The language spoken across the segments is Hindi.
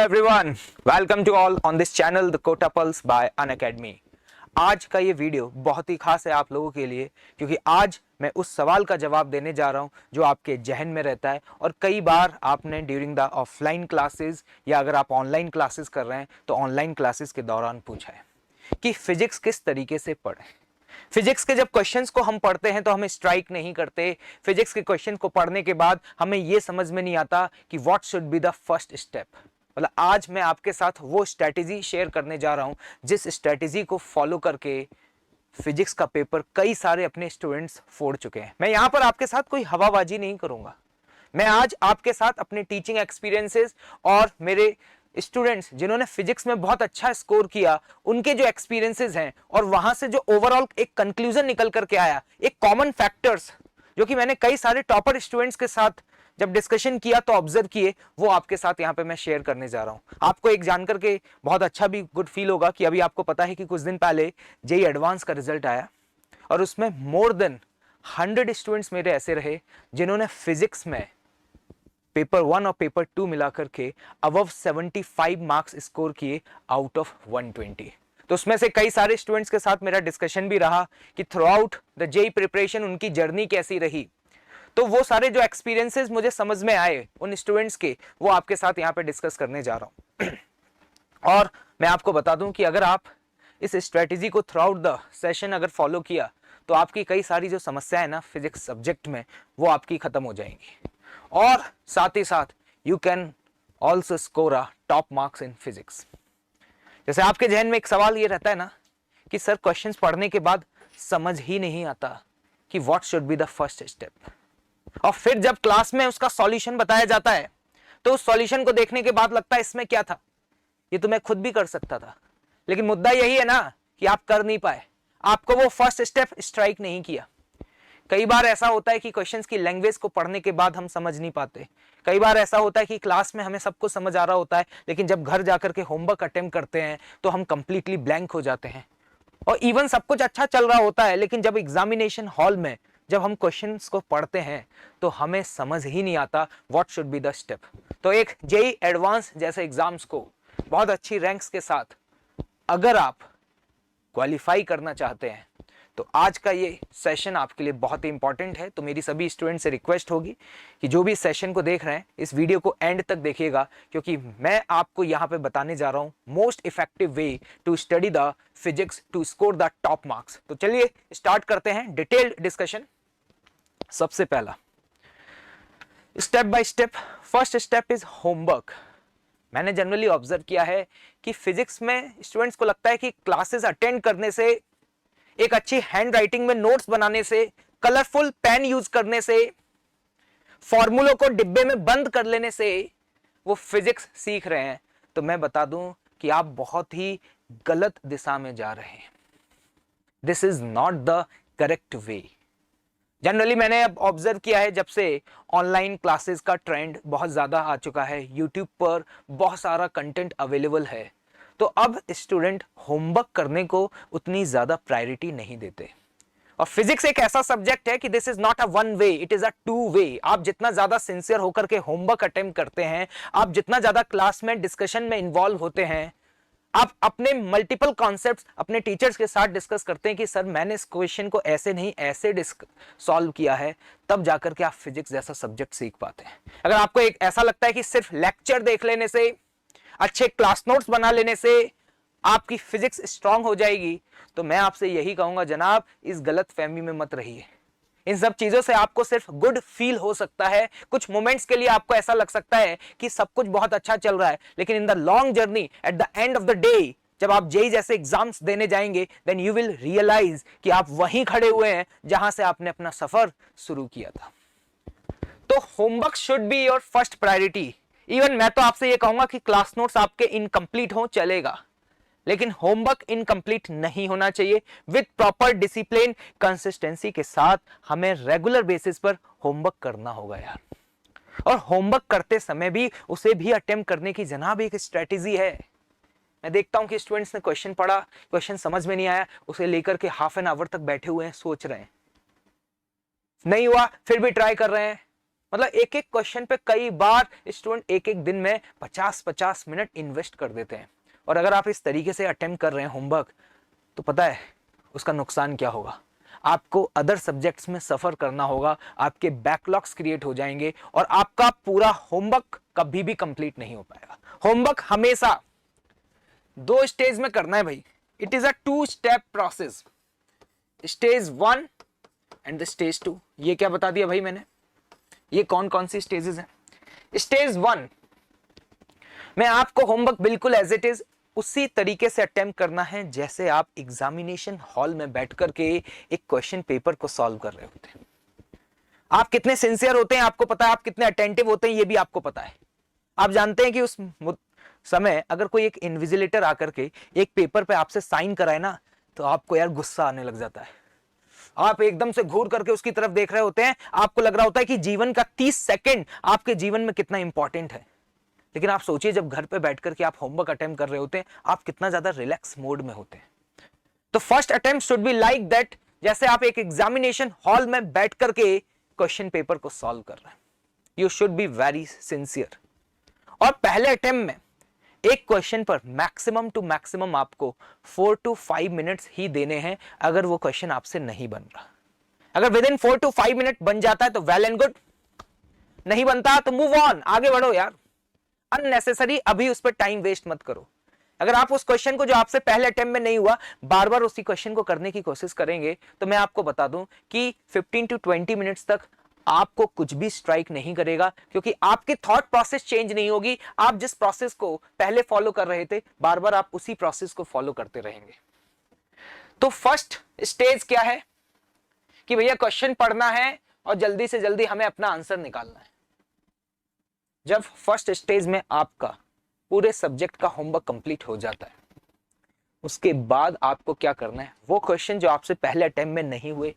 everyone, welcome to all on this channel the Kota Pulse by Unacademy। आज का ये वीडियो बहुत ही खास है आप लोगों के लिए, क्योंकि आज मैं उस सवाल का जवाब देने जा रहा हूं जो आपके जहन में रहता है और कई बार आपने ड्यूरिंग द ऑफलाइन क्लासेस या अगर आप ऑनलाइन क्लासेस कर रहे हैं तो ऑनलाइन क्लासेस के दौरान पूछा है कि फिजिक्स किस तरीके से पढ़ें। फिजिक्स के जब क्वेश्चंस को हम पढ़ते हैं तो हमें स्ट्राइक नहीं करते। फिजिक्स के क्वेश्चन को पढ़ने के बाद हमें यह समझ में नहीं आता कि what should be the first step. मतलब आज मैं आपके साथ वो स्ट्रेटेजी शेयर करने जा रहा हूं जिस स्ट्रेटेजी को फॉलो करके फिजिक्स का पेपर कई सारे अपने स्टूडेंट्स फोड़ चुके हैं। मैं यहां पर आपके साथ कोई हवाबाजी नहीं करूंगा। मैं आज आपके साथ अपने टीचिंग एक्सपीरियंसेस और मेरे स्टूडेंट्स जिन्होंने फिजिक्स में बहुत अच्छा स्कोर किया उनके जो एक्सपीरियंसेस हैं और वहां से जो ओवरऑल एक कंक्लूजन निकल करके आया, एक कॉमन फैक्टर्स जो कि मैंने कई सारे टॉपर स्टूडेंट्स के साथ जब डिस्कशन किया तो ऑब्जर्व किए, वो आपके साथ यहाँ पे मैं शेयर करने जा रहा हूँ। आपको एक जानकर के बहुत अच्छा भी गुड फील होगा कि अभी आपको पता है कि कुछ दिन पहले जेईई एडवांस का रिजल्ट आया और उसमें मोर देन 100 स्टूडेंट्स मेरे ऐसे रहे जिन्होंने फिजिक्स में पेपर 1 और पेपर 2 मिलाकर के अबव 75 मार्क्स स्कोर किए आउट ऑफ 120। तो उसमें से कई सारे स्टूडेंट्स के साथ मेरा डिस्कशन भी रहा कि through out the JEE preparation उनकी जर्नी कैसी रही। तो वो सारे जो एक्सपीरियंसेस मुझे समझ में आए उन स्टूडेंट्स के, वो आपके साथ यहाँ पे डिस्कस करने जा रहा हूँ। और मैं आपको बता दूं कि अगर आप इस स्ट्रेटेजी को थ्रू आउट द सेशन अगर फॉलो किया तो आपकी कई सारी जो समस्याएं ना फिजिक्स सब्जेक्ट में वो आपकी खत्म हो जाएंगी और साथ ही साथ you can also score a top marks in physics. जैसे आपके जहन में एक सवाल ये रहता है ना कि सर क्वेश्चंस पढ़ने के बाद समझ ही नहीं आता कि what should be the first step, और फिर जब क्लास में उसका सॉल्यूशन बताया जाता है तो उस सॉल्यूशन को देखने के बाद लगता है इसमें क्या था, ये तो मैं खुद भी कर सकता था। लेकिन मुद्दा यही है ना कि आप कर नहीं पाए, आपको वो फर्स्ट स्टेप स्ट्राइक नहीं किया। कई बार ऐसा होता है कि क्वेश्चंस की लैंग्वेज को पढ़ने के बाद हम समझ नहीं पाते। कई बार ऐसा होता है कि क्लास में हमें सब कुछ समझ आ रहा होता है लेकिन जब घर जाकर के होमवर्क अटेम्प्ट करते हैं तो हम कंप्लीटली ब्लैंक हो जाते हैं और इवन सब कुछ अच्छा चल रहा होता है लेकिन जब एग्जामिनेशन हॉल में जब हम क्वेश्चंस को पढ़ते हैं तो हमें समझ ही नहीं आता what should be the step. तो एक जेईई एडवांस जैसे एग्जाम्स को बहुत अच्छी रैंक्स के साथ अगर आप क्वालिफाई करना चाहते हैं तो आज का ये सेशन आपके लिए बहुत ही इंपॉर्टेंट है। तो मेरी सभी स्टूडेंट से रिक्वेस्ट होगी कि जो भी इस सेशन को देख रहे हैं इस वीडियो को एंड तक देखिएगा, क्योंकि मैं आपको यहाँ पे बताने जा रहा हूँ most effective way to study the physics to score the top marks. तो चलिए स्टार्ट करते हैं डिटेल्ड डिस्कशन। सबसे पहला step by step, first step is homework. मैंने जनरली ऑब्जर्व किया है कि फिजिक्स में स्टूडेंट्स को लगता है कि क्लासेस अटेंड करने से, एक अच्छी हैंड राइटिंग में नोट्स बनाने से, कलरफुल पेन यूज करने से, फॉर्मूलों को डिब्बे में बंद कर लेने से वो फिजिक्स सीख रहे हैं। तो मैं बता दूं कि आप बहुत ही गलत दिशा में जा रहे हैं। This is not the correct way. Generally मैंने अब ऑब्जर्व किया है जब से ऑनलाइन क्लासेस का ट्रेंड बहुत ज्यादा आ चुका है, यूट्यूब पर बहुत सारा कंटेंट अवेलेबल है, तो अब स्टूडेंट होमवर्क करने को उतनी ज्यादा प्रायोरिटी नहीं देते। और फिजिक्स एक ऐसा सब्जेक्ट है कि this is not a one way, it is a two way. आप जितना ज्यादा सिंसियर होकर के होमवर्क अटेम्प्ट करते हैं, आप जितना ज्यादा क्लास में डिस्कशन में इन्वॉल्व होते हैं, आप अपने मल्टीपल कॉन्सेप्ट्स अपने टीचर्स के साथ डिस्कस करते हैं कि सर मैंने इस क्वेश्चन को ऐसे नहीं ऐसे सॉल्व किया है, तब जाकर के आप फिजिक्स जैसा सब्जेक्ट सीख पाते हैं। अगर आपको एक ऐसा लगता है कि सिर्फ लेक्चर देख लेने से, अच्छे क्लास नोट्स बना लेने से आपकी फिजिक्स स्ट्रांग हो जाएगी, तो मैं आपसे यही कहूंगा जनाब इस गलत फहमी में मत रहिए। इन सब चीजों से आपको सिर्फ गुड फील हो सकता है, कुछ मोमेंट्स के लिए आपको ऐसा लग सकता है कि सब कुछ बहुत अच्छा चल रहा है, लेकिन in the long journey at the end of the day जब आप जेईई जैसे एग्जाम्स देने जाएंगे देन यू विल रियलाइज कि आप वहीं खड़े हुए हैं जहां से आपने अपना सफर शुरू किया था। तो homework should be your first priority. Even मैं तो आपसे यह कहूंगा कि क्लास नोट्स आपके इनकम्प्लीट हो चलेगा, लेकिन होमवर्क इनकम्प्लीट नहीं होना चाहिए। विद प्रॉपर डिसिप्लिन, कंसिस्टेंसी के साथ हमें रेगुलर बेसिस पर होमवर्क करना होगा यार। और होमवर्क करते समय भी उसे भी अटेम्प्ट करने की जनाब एक स्ट्रेटेजी है। मैं देखता हूं कि स्टूडेंट्स ने क्वेश्चन पढ़ा, क्वेश्चन समझ में नहीं आया, उसे लेकर के ½ एन आवर तक बैठे हुए हैं, सोच रहे हैं, नहीं हुआ फिर भी ट्राई कर रहे हैं, मतलब एक एक क्वेश्चन पे कई बार स्टूडेंट एक एक दिन में 50-50 मिनट इन्वेस्ट कर देते हैं। और अगर आप इस तरीके से अटेम्प्ट कर रहे हैं होमवर्क, तो पता है उसका नुकसान क्या होगा? आपको अदर सब्जेक्ट्स में सफर करना होगा, आपके बैकलॉग्स क्रिएट हो जाएंगे और आपका पूरा होमवर्क कभी भी कंप्लीट नहीं हो पाएगा। होमवर्क हमेशा 2 स्टेज में करना है भाई। It is a 2 step process, stage 1 and the stage 2। ये क्या बता दिया भाई मैंने? ये कौन कौन सी स्टेजेस हैं? स्टेज 1 में आपको होमवर्क बिल्कुल एज इट इज उसी तरीके से अटेम्प्ट करना है जैसे आप एग्जामिनेशन हॉल में बैठ करके एक क्वेश्चन पेपर को सॉल्व कर रहे होते हैं। आप कितने सिंसियर होते हैं आपको पता है, आप कितने अटेंटिव होते हैं ये भी आपको पता है। आप जानते हैं कि उस समय अगर कोई एक इन्विजिलेटर आकर के एक पेपर पे आपसे साइन कराए ना, तो आपको यार गुस्सा आने लग जाता है। आप एकदम से घूर करके उसकी तरफ देख रहे होते हैं, आपको लग रहा होता है कि जीवन का 30 सेकंड आपके जीवन में कितना इंपॉर्टेंट है। लेकिन आप सोचिए जब घर पे बैठ करके आप होमवर्क अटेम्प्ट कर रहे होते हैं, आप कितना ज्यादा रिलैक्स मोड में होते हैं। तो first attempt should be like that, जैसे आप एक एग्जामिनेशन हॉल में बैठ करके क्वेश्चन पेपर को सॉल्व कर रहे हैं। You should be very sincere. और पहले अटेम्प्ट में एक क्वेश्चन पर मैक्सिमम टू मैक्सिमम आपको 4 to 5 मिनट्स ही देने हैं। अगर वो क्वेश्चन आपसे नहीं बन रहा, अगर विद इन 4 to 5 मिनट बन जाता है तो वेल एंड गुड, नहीं बनता तो मूव ऑन, आगे बढ़ो यार। अननेसेसरी अभी उस पर टाइम वेस्ट मत करो। अगर आप उस क्वेश्चन को जो आपसे पहले अटेम्प्ट में नहीं हुआ बार बार उसी क्वेश्चन को करने की कोशिश करेंगे, तो मैं आपको बता दूं कि 15 to 20 मिनट्स तक आपको कुछ भी स्ट्राइक नहीं करेगा, क्योंकि आपकी थॉट प्रोसेस चेंज नहीं होगी। आप जिस प्रोसेस को पहले फॉलो कर रहे थे बार बार आप उसी प्रोसेस को फॉलो करते रहेंगे। तो फर्स्ट स्टेज क्या है कि भैया क्वेश्चन पढ़ना है और जल्दी से जल्दी हमें अपना आंसर निकालना है। जब फर्स्ट स्टेज में आपका पूरे सब्जेक्ट का होमवर्क कंप्लीट हो जाता है, उसके बाद आपको क्या करना है, वो क्वेश्चन जो आपसे पहले अटेम्प्ट में नहीं हुए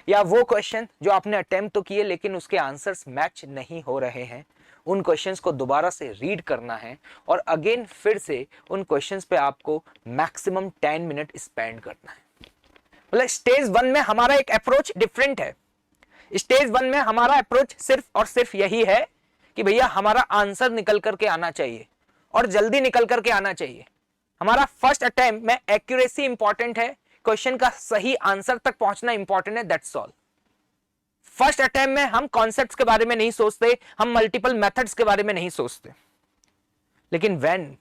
या वो क्वेश्चन जो आपने अटेम्प्ट तो किए लेकिन उसके आंसर्स मैच नहीं हो रहे हैं, उन क्वेश्चंस को दोबारा से रीड करना है और अगेन फिर से उन क्वेश्चंस पे आपको मैक्सिमम 10 मिनट स्पेंड करना है। मतलब स्टेज 1 में हमारा एक अप्रोच डिफरेंट है। स्टेज 1 में हमारा अप्रोच सिर्फ और सिर्फ यही है कि भैया हमारा आंसर निकल करके आना चाहिए और जल्दी निकल करके आना चाहिए। हमारा फर्स्ट अटेम्प्ट में एक्यूरेसी इंपॉर्टेंट है, क्वेश्चन का सही आंसर तक पहुंचना इंपॉर्टेंट है, दैट्स ऑल। फर्स्ट अटेम्प्ट में हम कॉन्सेप्ट्स के बारे में नहीं सोचते, हम मल्टीपल मेथड्स के बारे में नहीं सोचते। लेकिन when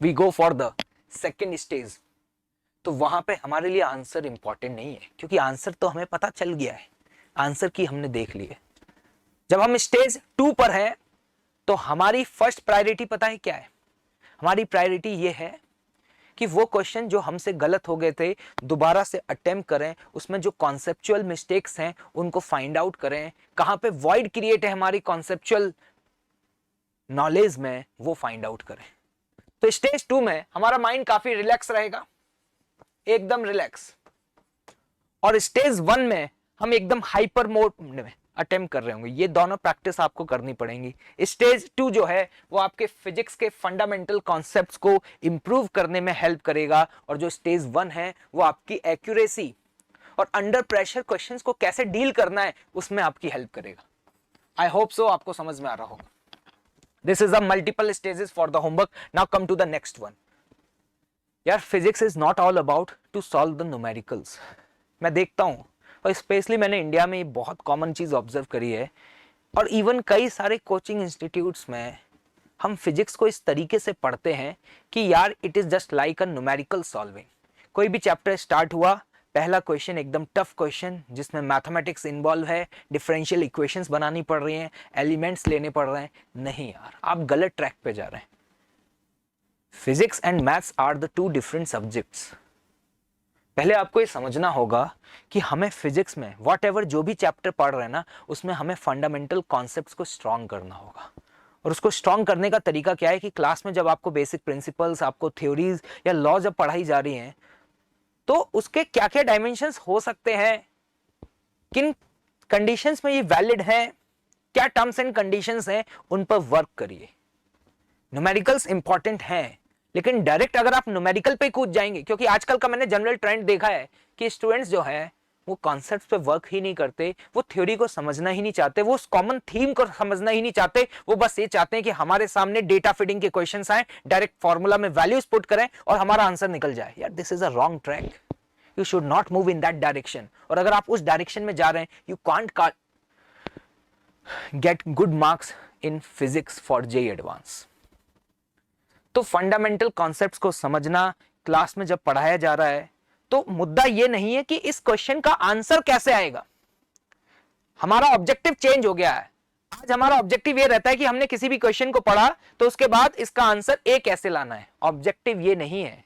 we go for the second stage, तो वहां पे हमारे लिए आंसर इंपॉर्टेंट नहीं है, क्योंकि आंसर तो हमें पता चल गया है, आंसर की हमने देख ली है। जब हम स्टेज 2 पर हैं तो हमारी फर्स्ट प्रायोरिटी पता है क्या है? हमारी प्रायोरिटी ये है कि वो क्वेश्चन जो हमसे गलत हो गए थे दोबारा से अटेम्प्ट करें, उसमें जो कॉन्सेप्चुअल मिस्टेक्स हैं उनको फाइंड आउट करें, कहां पे वॉइड क्रिएट है हमारी कॉन्सेप्चुअल नॉलेज में, वो फाइंड आउट करें। तो स्टेज 2 में हमारा माइंड काफी रिलैक्स रहेगा, एकदम रिलैक्स। और स्टेज 1 में हम एकदम हाइपर मोड में अटेम्प्ट कर रहे होंगे। ये दोनों प्रैक्टिस आपको करनी पड़ेंगी। स्टेज 2 जो है वो आपके फिजिक्स के फंडामेंटल कॉन्सेप्ट्स को इंप्रूव करने में हेल्प करेगा, और जो स्टेज 1 है वो आपकी एक्यूरेसी और अंडर प्रेशर क्वेश्चंस को कैसे डील करना है उसमें आपकी हेल्प करेगा। आई होप सो आपको समझ में आ रहा होगा। This is the multiple stages for the homework. Now come to the next one. यार physics is not all about to solve the numericals. मैं देखता हूं और स्पेशली मैंने इंडिया में ये बहुत कॉमन चीज ऑब्जर्व करी है, और इवन कई सारे कोचिंग इंस्टीट्यूट्स में हम फिजिक्स को इस तरीके से पढ़ते हैं कि यार it is just like a numerical solving. कोई भी चैप्टर स्टार्ट हुआ, पहला क्वेश्चन एकदम टफ क्वेश्चन जिसमें मैथमेटिक्स इन्वॉल्व है, डिफरेंशियल इक्वेशंस बनानी पड़ रही हैं, एलिमेंट्स लेने पड़ रहे हैं। नहीं यार, आप गलत ट्रैक पे जा रहे हैं। Physics and maths are the 2 different subjects. पहले आपको ये समझना होगा कि हमें फिजिक्स में व्हाटएवर जो भी चैप्टर पढ़ रहे हैं ना, उसमें हमें फंडामेंटल कॉन्सेप्ट्स को स्ट्रॉन्ग करना होगा। और उसको स्ट्रॉन्ग करने का तरीका क्या है कि क्लास में जब आपको बेसिक प्रिंसिपल्स, आपको थ्योरीज या लॉ जब पढ़ाई जा रही हैं, तो उसके क्या क्या डायमेंशंस हो सकते हैं, किन कंडीशंस में ये वैलिड है, क्या टर्म्स एंड कंडीशंस हैं, उन पर वर्क करिए। न्यूमेरिकल्स इंपॉर्टेंट हैं, लेकिन डायरेक्ट अगर आप न्यूमेरिकल पे कूद जाएंगे, क्योंकि आजकल का मैंने जनरल ट्रेंड देखा है कि स्टूडेंट्स जो है वो कॉन्सेप्ट्स पे वर्क ही नहीं करते, वो थ्योरी को समझना ही नहीं चाहते, वो उस कॉमन थीम को समझना ही नहीं चाहते। वो बस ये चाहते हैं कि हमारे सामने डेटा फीडिंग के क्वेश्चंस आए, डायरेक्ट फॉर्मूला में वैल्यूज पुट करें और हमारा आंसर निकल जाए। यार this is a wrong track, you should not move in that direction. और अगर आप उस डायरेक्शन में जा रहे हैं, you can't get good marks in physics for JEE advance. तो फंडामेंटल कॉन्सेप्ट्स को समझना क्लास में जब पढ़ाया जा रहा है, तो मुद्दा यह नहीं है कि इस क्वेश्चन का आंसर कैसे आएगा। हमारा ऑब्जेक्टिव चेंज हो गया है। आज हमारा ऑब्जेक्टिव ये रहता है कि हमने किसी भी क्वेश्चन को पढ़ा तो उसके बाद इसका आंसर ए कैसे लाना है। ऑब्जेक्टिव ये नहीं है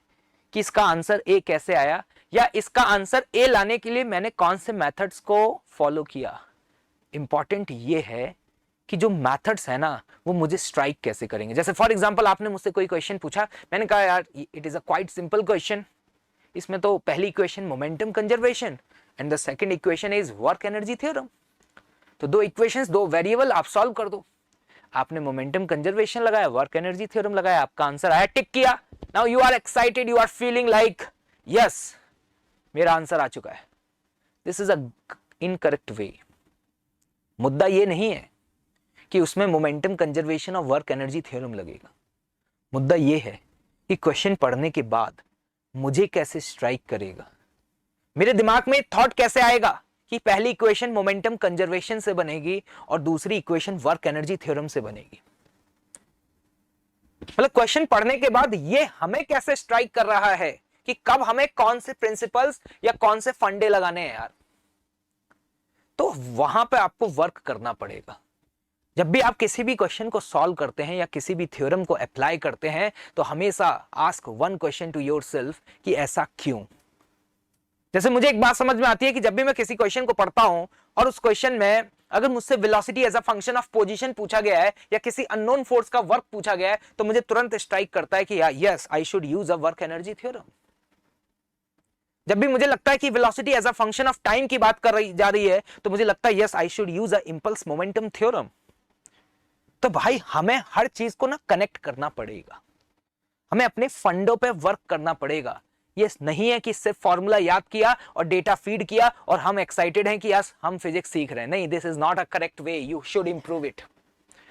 कि इसका आंसर ए कैसे आया या इसका आंसर ए लाने के लिए मैंने कौन से मेथड्स को फॉलो किया। इंपॉर्टेंट ये है कि जो मेथड्स है ना, वो मुझे स्ट्राइक कैसे करेंगे। जैसे फॉर एग्जांपल आपने मुझसे कोई क्वेश्चन पूछा, मैंने कहा यार it is a quite simple question. इसमें तो पहली equation momentum conservation and the second equation is work energy theorem. तो दो इक्वेशंस, दो वेरिएबल आप सॉल्व कर दो। आपने मोमेंटम कंजर्वेशन लगाया, वर्क एनर्जी थ्योरम लगाया, आपका आंसर आया, टिक किया। Now you are excited, you are feeling like yes मेरा आंसर आ चुका है। This is a incorrect way. मुद्दा ये नहीं है कि उसमें मोमेंटम कंजर्वेशन और वर्क एनर्जी थ्योरम लगेगा। मुद्दा ये है कि क्वेश्चन पढ़ने के बाद मुझे कैसे स्ट्राइक करेगा, मेरे दिमाग में थॉट कैसे आएगा कि पहली इक्वेशन मोमेंटम कंजर्वेशन से बनेगी और दूसरी इक्वेशन वर्क एनर्जी थ्योरम से बनेगी। मतलब क्वेश्चन पढ़ने के बाद ये हमें कैसे स्ट्राइक कर रहा है कि कब हमें कौन से प्रिंसिपल्स या कौन से फंडे लगाने हैं यार। तो वहां पे आपको वर्क करना पड़ेगा। जब भी आप किसी भी क्वेश्चन को सॉल्व करते हैं या किसी भी थ्योरम को अप्लाई करते हैं, तो हमेशा ask one question to yourself कि ऐसा क्यों। जैसे मुझे एक बात समझ में आती है कि जब भी मैं किसी क्वेश्चन को पढ़ता हूं और उस क्वेश्चन में अगर मुझसे velocity as a function of position पूछा गया है या किसी अननोन फोर्स का वर्क पूछा गया है, तो मुझे तुरंत स्ट्राइक करता है कि yes I should use a work energy theorem. जब भी मुझे लगता है कि velocity as a function of time की बात कर रही जा रही है, तो मुझे लगता है yes I should use a impulse momentum theorem. तो भाई हमें हर चीज को ना कनेक्ट करना पड़ेगा, हमें अपने फंडों पे वर्क करना पड़ेगा। ये नहीं है कि सिर्फ फॉर्मूला याद किया और डेटा फीड किया और हम एक्साइटेड हैं कि यस हम फिजिक्स सीख रहे हैं। नहीं, this is not a correct way, you should improve it.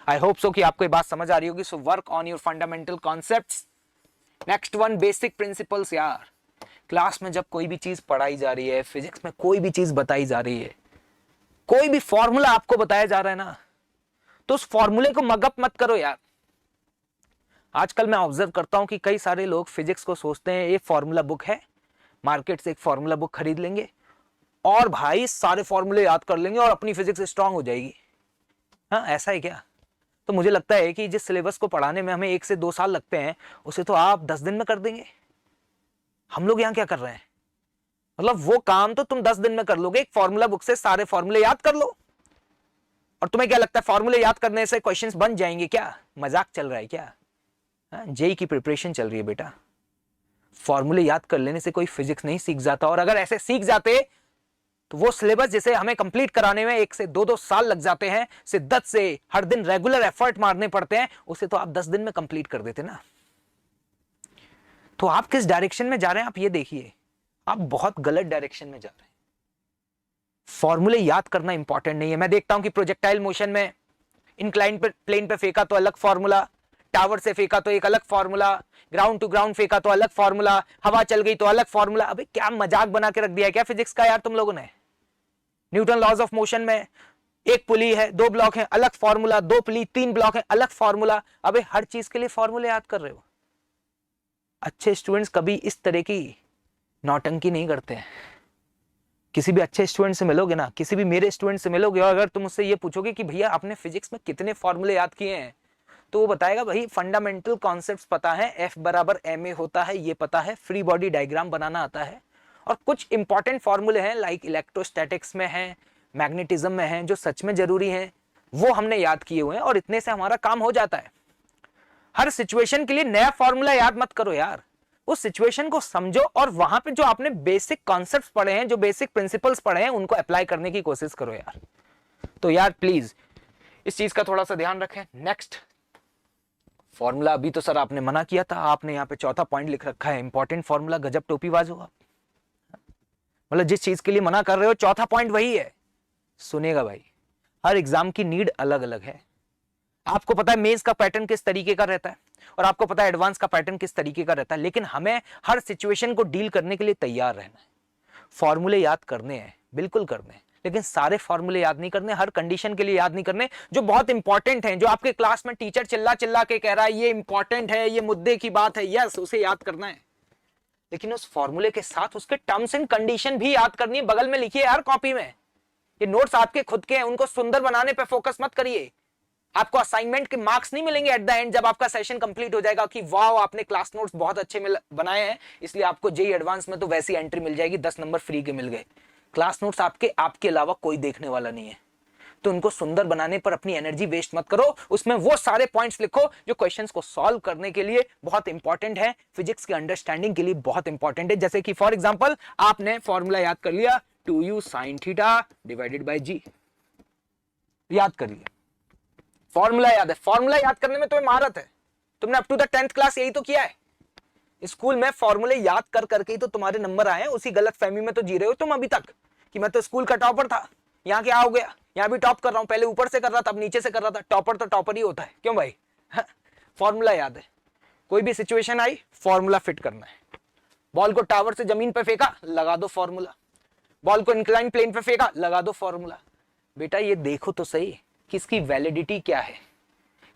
I hope so कि आपको ये बात समझ आ रही होगी। So work on your fundamental concepts. Next one, basic principles. यार क्लास में जब कोई भी चीज पढ़ाई जा रही है, फिजिक्स में कोई भी चीज बताई जा रही है, कोई भी फॉर्मूला आपको बताया जा रहा है ना, तो उस फॉर्मूले को मगअप मत करो यार। आजकल मैं ऑब्जर्व करता हूं कि कई सारे लोग फिजिक्स को सोचते हैं ये फॉर्मूला बुक है, मार्केट से एक फॉर्मूला बुक खरीद लेंगे और भाई सारे फॉर्मूले याद कर लेंगे और अपनी फिजिक्स स्ट्रांग हो जाएगी। हाँ, ऐसा है क्या? तो मुझे लगता है कि जिस सिलेबस को पढ़ाने में हमें 1 से 2 साल लगते हैं, उसे तो आप 10 दिन में कर देंगे। हम लोग यहाँ क्या कर रहे हैं, मतलब वो काम तो तुम 10 दिन में कर लोगे, एक फॉर्मूला बुक से सारे फॉर्मूले याद कर लो। और तुम्हें क्या लगता है फॉर्मूले याद करने से क्वेश्चंस बन जाएंगे क्या? मजाक चल रहा है क्या? जेई की प्रिपरेशन चल रही है बेटा। फॉर्मूले याद कर लेने से कोई फिजिक्स नहीं सीख जाता, और अगर ऐसे सीख जाते तो वो सिलेबस जिसे हमें कंप्लीट कराने में 1 से 2 साल लग जाते हैं, शिद्दत से हर दिन रेगुलर एफर्ट मारने पड़ते हैं, उसे तो आप 10 दिन में कंप्लीट कर देते ना। तो आप किस डायरेक्शन में जा रहे हैं आप ये देखिए, आप बहुत गलत डायरेक्शन में जा रहे हैं। फॉर्मूले याद करना इंपॉर्टेंट नहीं है। मैं देखता हूं कि प्रोजेक्टाइल मोशन में इंक्लाइंड प्लेन पे फेंका तो अलग फॉर्मूला, टावर से फेंका तो एक अलग फॉर्मूला, ग्राउंड टू ग्राउंड फेंका तो अलग फॉर्मूला, हवा चल गई तो अलग फॉर्मूला। अबे क्या मजाक बना के रख दिया है क्या फिजिक्स का यार तुम लोगों ने? न्यूटन लॉज ऑफ मोशन में एक पुली है, 2 ब्लॉक है, अलग फॉर्मूला, 2 पुली 3 ब्लॉक है, अलग फॉर्मूला। अबे हर चीज के लिए फॉर्मूले याद कर रहे हो। अच्छे स्टूडेंट्स कभी इस तरह की नौटंकी नहीं करते हैं। किसी भी अच्छे स्टूडेंट से मिलोगे ना, किसी भी मेरे स्टूडेंट से मिलोगे, और अगर तुम उससे ये पूछोगे कि भैया आपने फिजिक्स में कितने फॉर्मूले याद किए हैं, तो वो बताएगा भाई फंडामेंटल कॉन्सेप्ट्स पता है, F बराबर ma होता है ये पता है, फ्री बॉडी डायग्राम बनाना आता है, और कुछ इंपॉर्टेंट फॉर्मूले हैं लाइक इलेक्ट्रोस्टैटिक्स में है, मैग्नेटिज्म में है, जो सच में जरूरी है, वो हमने याद किए हुए हैं और इतने से हमारा काम हो जाता है। हर सिचुएशन के लिए नया फॉर्मूला याद मत करो यार, उस सिचुएशन को समझो और वहां पे जो आपने बेसिक कॉन्सेप्ट्स पढ़े हैं, जो बेसिक प्रिंसिपल्स पढ़े हैं, उनको अप्लाई करने की कोशिश करो यार। तो यार प्लीज इस चीज का थोड़ा सा ध्यान रखें। नेक्स्ट फॉर्मूला, अभी तो सर आपने मना किया था, आपने यहाँ पे चौथा पॉइंट लिख रखा है इंपॉर्टेंट फॉर्मूला, गजब टोपीबाज हो आप। मतलब जिस चीज के लिए मना कर रहे हो, चौथा पॉइंट वही है। सुनेगा भाई, हर एग्जाम की नीड अलग अलग है। आपको पता है मेंस का पैटर्न किस तरीके का रहता है और आपको पता है एडवांस का पैटर्न किस तरीके का रहता है, लेकिन हमें हर सिचुएशन को डील करने के लिए तैयार रहना है। फॉर्मूले याद करने हैं, बिल्कुल करने हैं, लेकिन सारे फॉर्मूले याद नहीं करने, हर कंडीशन के लिए याद नहीं करने। जो बहुत इंपॉर्टेंट है, जो आपके क्लास में टीचर चिल्ला चिल्ला के कह रहा है ये इंपॉर्टेंट है, ये मुद्दे की बात है, यस उसे याद करना है, लेकिन उस फॉर्मूले के साथ उसके टर्म्स एंड कंडीशन भी याद करनी है। बगल में लिखिए यार कॉपी में, ये नोट्स आपके खुद के हैं, उनको सुंदर बनाने पे फोकस मत करिए। आपको असाइनमेंट के मार्क्स नहीं मिलेंगे एट द एंड जब आपका सेशन कंप्लीट हो जाएगा कि वाह आपने क्लास नोट्स बहुत अच्छे बनाए हैं, इसलिए आपको जेई एडवांस में तो वैसी एंट्री मिल जाएगी, 10 नंबर फ्री के मिल गए। क्लास नोट्स आपके अलावा कोई देखने वाला नहीं है, तो उनको सुंदर बनाने पर अपनी एनर्जी वेस्ट मत करो। उसमें वो सारे पॉइंट्स लिखो जो क्वेश्चंस को सॉल्व करने के लिए बहुत इंपॉर्टेंट है, फिजिक्स की अंडरस्टैंडिंग के लिए बहुत इंपॉर्टेंट है। जैसे कि फॉर एग्जांपल आपने फॉर्मूला याद कर लिया 2u sin theta divided by g, याद कर लिया, फॉर्मूला याद है। फॉर्मूला याद करने में तुम्हें महारत है, तुमने up to the 10th class यही तो किया है। स्कूल में फॉर्मूले याद कर करके ही तो तुम्हारे नंबर आए हैं। उसी गलत फहमी में तो जी रहे हो तुम अभी तक कि मैं तो स्कूल का टॉपर था, यहाँ क्या हो गया, यहाँ भी टॉप कर रहा हूं, पहले ऊपर से कर रहा था अब नीचे से कर रहा था। टॉपर तो टॉपर ही होता है, क्यों भाई? फॉर्मूला याद है, कोई भी सिचुएशन आई फॉर्मूला फिट करना है। बॉल को टावर से जमीन पे फेंका, लगा दो फॉर्मूला। बॉल को इंक्लाइन प्लेन पे फेंका, लगा दो फॉर्मूला। बेटा ये देखो तो सही कि इसकी वैलिडिटी क्या है,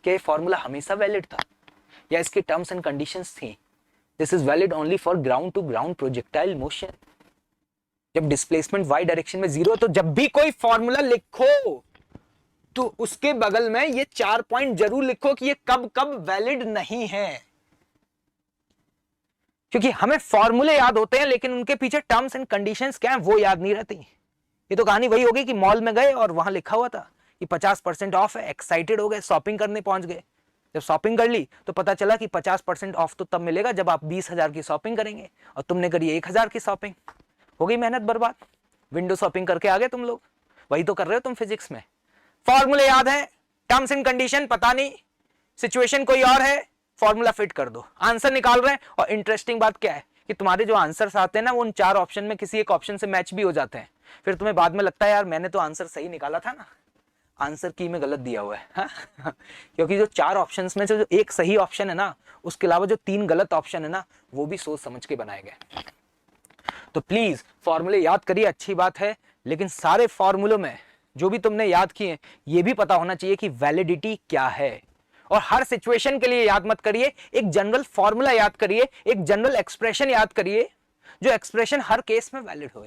क्या ये फॉर्मूला हमेशा वैलिड था या इसके टर्म्स एंड कंडीशंस थी। This is valid only for ground to ground projectile motion. जब डिस्प्लेसमेंट वाई डायरेक्शन में 0, तो जब भी कोई फॉर्मूला लिखो तो उसके बगल में ये 4 पॉइंट जरूर लिखो कि ये कब कब वैलिड नहीं है, क्योंकि हमें फॉर्मूले याद होते हैं लेकिन उनके पीछे टर्म्स एंड कंडीशंस क्या है वो याद नहीं रहती। ये तो कहानी वही होगी कि मॉल में गए और वहां लिखा हुआ था कि 50% ऑफ है, एक्साइटेड हो गए, शॉपिंग करने पहुंच गए। जब शॉपिंग कर ली तो पता चला कि 50% ऑफ तो तब मिलेगा जब आप 20,000 की शॉपिंग करेंगे, और तुमने करी 1,000 की शॉपिंग, हो गई मेहनत बर्बाद। विंडो शॉपिंग करके आ गए तुम लोग। वही तो कर रहे हो तुम फिजिक्स में। फॉर्मूले याद है, टर्म्स एंड कंडीशन पता नहीं, सिचुएशन कोई और है, फॉर्मूला फिट कर दो, आंसर निकाल रहे हैं। और इंटरेस्टिंग बात क्या है कि तुम्हारे जो आंसर्स आते हैं ना वो उन 4 ऑप्शन में किसी एक ऑप्शन से मैच भी हो जाते हैं। फिर तुम्हें बाद में लगता है यार मैंने तो आंसर सही निकाला था ना, आंसर की में गलत दिया हुआ है। हाँ? क्योंकि जो 4 ऑप्शंस में से जो एक सही ऑप्शन है ना, उसके अलावा जो 3 गलत ऑप्शन है ना, वो भी सोच समझ के बनाए गए। तो प्लीज फॉर्मूले याद करिए, अच्छी बात है, लेकिन सारे फॉर्मूलों में जो भी तुमने याद किए ये भी पता होना चाहिए कि वैलिडिटी क्या है। और हर सिचुएशन के लिए याद मत करिए, एक जनरल फॉर्मूला याद करिए, एक जनरल एक्सप्रेशन याद करिए, जो एक्सप्रेशन हर केस में वैलिड हो।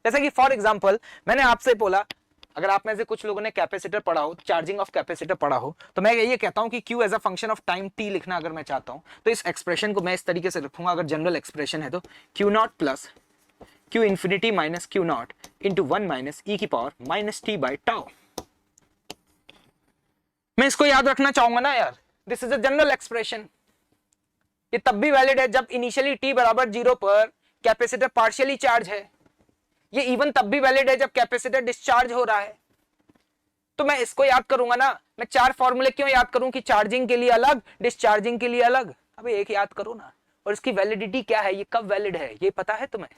जैसे कि फॉर एग्जांपल मैंने आपसे बोला, अगर आप में से कुछ लोगों ने कैपेसिटर पढ़ा हो, चार्जिंग ऑफ कैपेसिटर पढ़ा हो, तो मैं ये कहता हूं कि Q as a function of time t लिखना अगर मैं चाहता हूं तो इस एक्सप्रेशन को मैं इस तरीके से रखूंगा। अगर जनरल एक्सप्रेशन है तो Q0 plus Q infinity minus Q0 into 1 minus e की power minus t by tau. मैं इसको याद रखना चाहूंगा ना यार, this is a general expression. ये तब भी वैलिड है जब इनिशियली t बराबर 0 पर कैपेसिटर पार्शियली चार्ज है। ये इवन तब भी वैलिड है जब कैपेसिटर डिस्चार्ज हो रहा है। तो मैं इसको याद करूंगा ना, मैं 4 फॉर्मूले क्यों याद करूं कि चार्जिंग के लिए अलग, डिस्चार्जिंग के लिए अलग। अबे एक याद करो ना, और इसकी वैलिडिटी क्या है, ये कब वैलिड है ये पता है तुम्हें।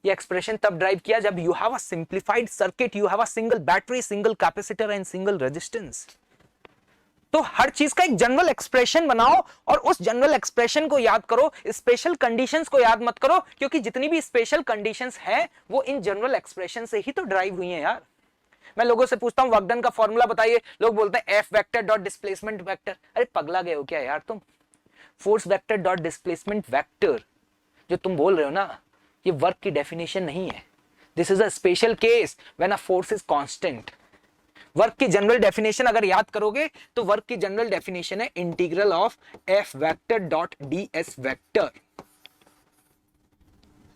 ये एक्सप्रेशन तब ड्राइव किया जब you have a simplified circuit, you have a single battery, single capacitor and single resistance. तो हर चीज का एक जनरल एक्सप्रेशन बनाओ और उस जनरल एक्सप्रेशन को याद करो, स्पेशल कंडीशंस को याद मत करो, क्योंकि जितनी भी स्पेशल कंडीशंस हैं वो इन जनरल एक्सप्रेशन से ही तो ड्राइव हुई हैं यार। मैं लोगों से पूछता हूं वर्क डन का फॉर्मूला बताइए, लोग बोलते हैं F vector dot displacement vector. अरे पगला गए हो क्या यार तुम? Force vector dot displacement vector जो तुम बोल रहे हो ना, ये वर्क की डेफिनेशन नहीं है। This is a special case when a force is constant. Work की जनरल डेफिनेशन अगर याद करोगे तो वर्क की जनरल डेफिनेशन है integral of F vector dot ds vector.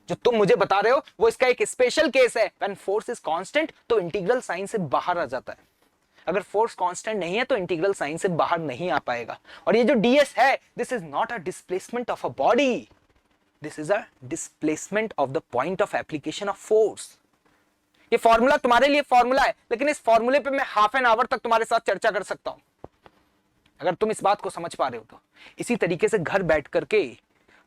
जो तुम मुझे बता रहे हो वो इसका एक स्पेशल केस है। व्हेन फोर्स इज कांस्टेंट तो इंटीग्रल साइन से बाहर आ जाता है, अगर फोर्स कांस्टेंट नहीं है तो इंटीग्रल साइन से बाहर नहीं आ पाएगा। और ये जो ds है, this is not a displacement of a body, this is a displacement of the point of application of force. ये फॉर्मूला तुम्हारे लिए फॉर्मूला है, लेकिन इस फॉर्मूले पे मैं हाफ एन आवर तक तुम्हारे साथ चर्चा कर सकता हूं, अगर तुम इस बात को समझ पा रहे हो तो। इसी तरीके से घर बैठ करके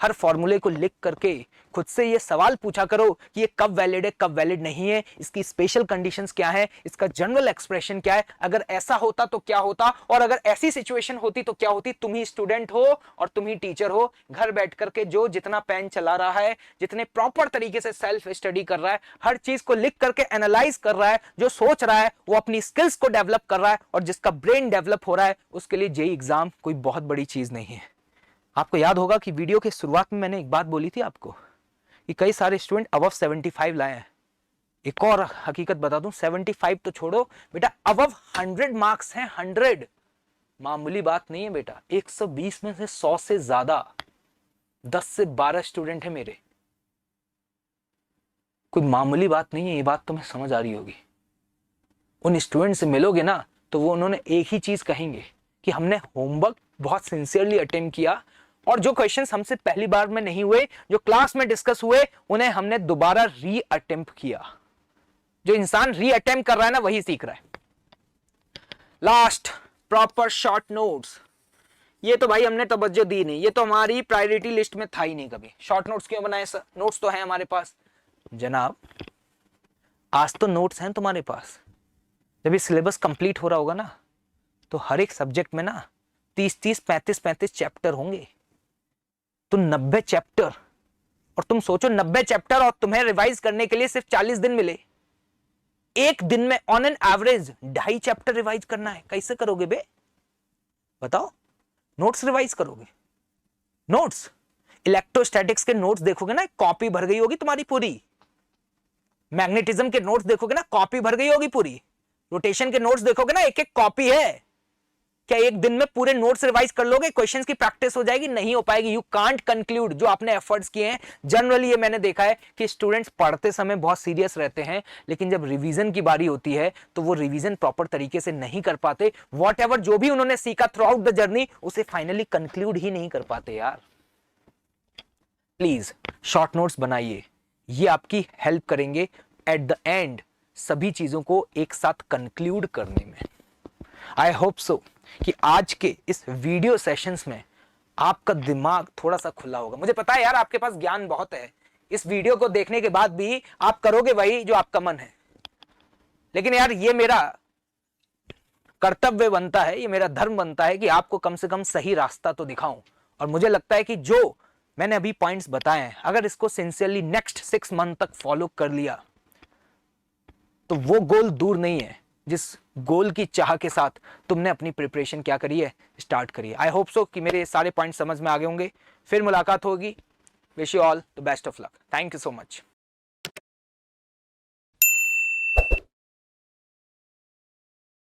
हर फॉर्मूले को लिख करके खुद से ये सवाल पूछा करो कि ये कब वैलिड है, कब वैलिड नहीं है, इसकी स्पेशल कंडीशंस क्या है, इसका जनरल एक्सप्रेशन क्या है, अगर ऐसा होता तो क्या होता, और अगर ऐसी सिचुएशन होती तो क्या होती। तुम ही स्टूडेंट हो और तुम ही टीचर हो। घर बैठ करके जो जितना पेन चला रहा है, जितने प्रॉपर तरीके से सेल्फ स्टडी कर रहा है, हर चीज को लिख करके एनालाइज कर रहा है, जो सोच रहा है वो अपनी स्किल्स को डेवलप कर रहा है, और जिसका ब्रेन डेवलप हो रहा है उसके लिए जेईई एग्जाम कोई बहुत बड़ी चीज नहीं है। आपको याद होगा कि वीडियो के शुरुआत में मैंने एक बात बोली थी आपको कि कई सारे स्टूडेंट अबव 75 लाए हैं। एक और हकीकत बता दूं, 75 तो छोड़ो बेटा, अबव 100 मार्क्स हैं। 100 मामूली बात नहीं है बेटा। 120 में से 100 से ज्यादा, 10 से 12 स्टूडेंट है मेरे। कोई मामूली बात नहीं है, ये बात तुम्हें समझ आ रही होगी। उन स्टूडेंट से मिलोगे ना तो वो उन्होंने एक ही चीज कहेंगे कि हमने होमवर्क बहुत सिंसियरली अटेम्प्ट किया, और जो क्वेश्चंस हमसे पहली बार में नहीं हुए, जो क्लास में डिस्कस हुए, उन्हें हमने दोबारा री अटेम्प्ट किया। जो इंसान री अटेम्प्ट कर रहा है ना, वही सीख रहा है। Last, proper short notes. ये तो भाई हमने तवज्जो दी नहीं, ये तो हमारी प्रायोरिटी लिस्ट में था ही नहीं कभी। शॉर्ट नोट्स क्यों बनाए सर? नोट्स तो हैं हमारे पास। जनाब आज तो नोट्स हैं तुम्हारे पास। जब ये सिलेबस कंप्लीट हो रहा होगा ना तो हर एक सब्जेक्ट में ना 30-30, 35-35 चैप्टर होंगे, तो 90 चैप्टर। और तुम सोचो 90 चैप्टर और तुम्हें रिवाइज करने के लिए सिर्फ 40 दिन मिले। एक दिन में on an average 2.5 chapter revise करना है। कैसे करोगे बे? बताओ। नोट्स रिवाइज करोगे? नोट्स, इलेक्ट्रोस्टैटिक्स के नोट्स देखोगे ना, कॉपी भर गई होगी तुम्हारी पूरी। मैग्नेटिज्म के नोट्स देखोगे ना, कॉपी भर गई होगी पूरी। रोटेशन के नोट्स देखोगे ना, एक एक कॉपी है। क्या एक दिन में पूरे नोट्स रिवाइज कर लोगे? क्वेश्चंस की प्रैक्टिस हो जाएगी? नहीं हो पाएगी। यू कांट कंक्लूड जो आपने एफर्ट्स किए हैं। जनरली ये मैंने देखा है कि स्टूडेंट्स पढ़ते समय बहुत सीरियस रहते हैं, लेकिन जब रिवीजन की बारी होती है तो वो रिवीजन प्रॉपर तरीके से नहीं कर पाते। व्हाटएवर जो भी उन्होंने सीखा थ्रू आउट द जर्नी, उसे फाइनली कंक्लूड ही नहीं कर पाते यार। प्लीज शॉर्ट नोट्स बनाइए, ये आपकी हेल्प करेंगे एट द एंड सभी चीजों को एक साथ कंक्लूड करने में। आई होप सो कि आज के इस वीडियो सेशंस में आपका दिमाग थोड़ा सा खुला होगा। मुझे पता है यार आपके पास ज्ञान बहुत है, इस वीडियो को देखने के बाद भी आप करोगे वही जो आपका मन है, लेकिन यार ये मेरा कर्तव्य बनता है, ये मेरा धर्म बनता है कि आपको कम से कम सही रास्ता तो दिखाऊं। और मुझे लगता है कि जो मैंने अभी पॉइंट्स बताए हैं, अगर इसको सिंसियरली नेक्स्ट 6 मंथ तक फॉलो कर लिया तो वो गोल दूर नहीं है जिस गोल की चाह के साथ तुमने अपनी प्रिपरेशन क्या करी है, स्टार्ट करिए। आई होप सो कि मेरे सारे पॉइंट समझ में आ गए होंगे। फिर मुलाकात होगी। Wish you all the best of luck. Thank you so much.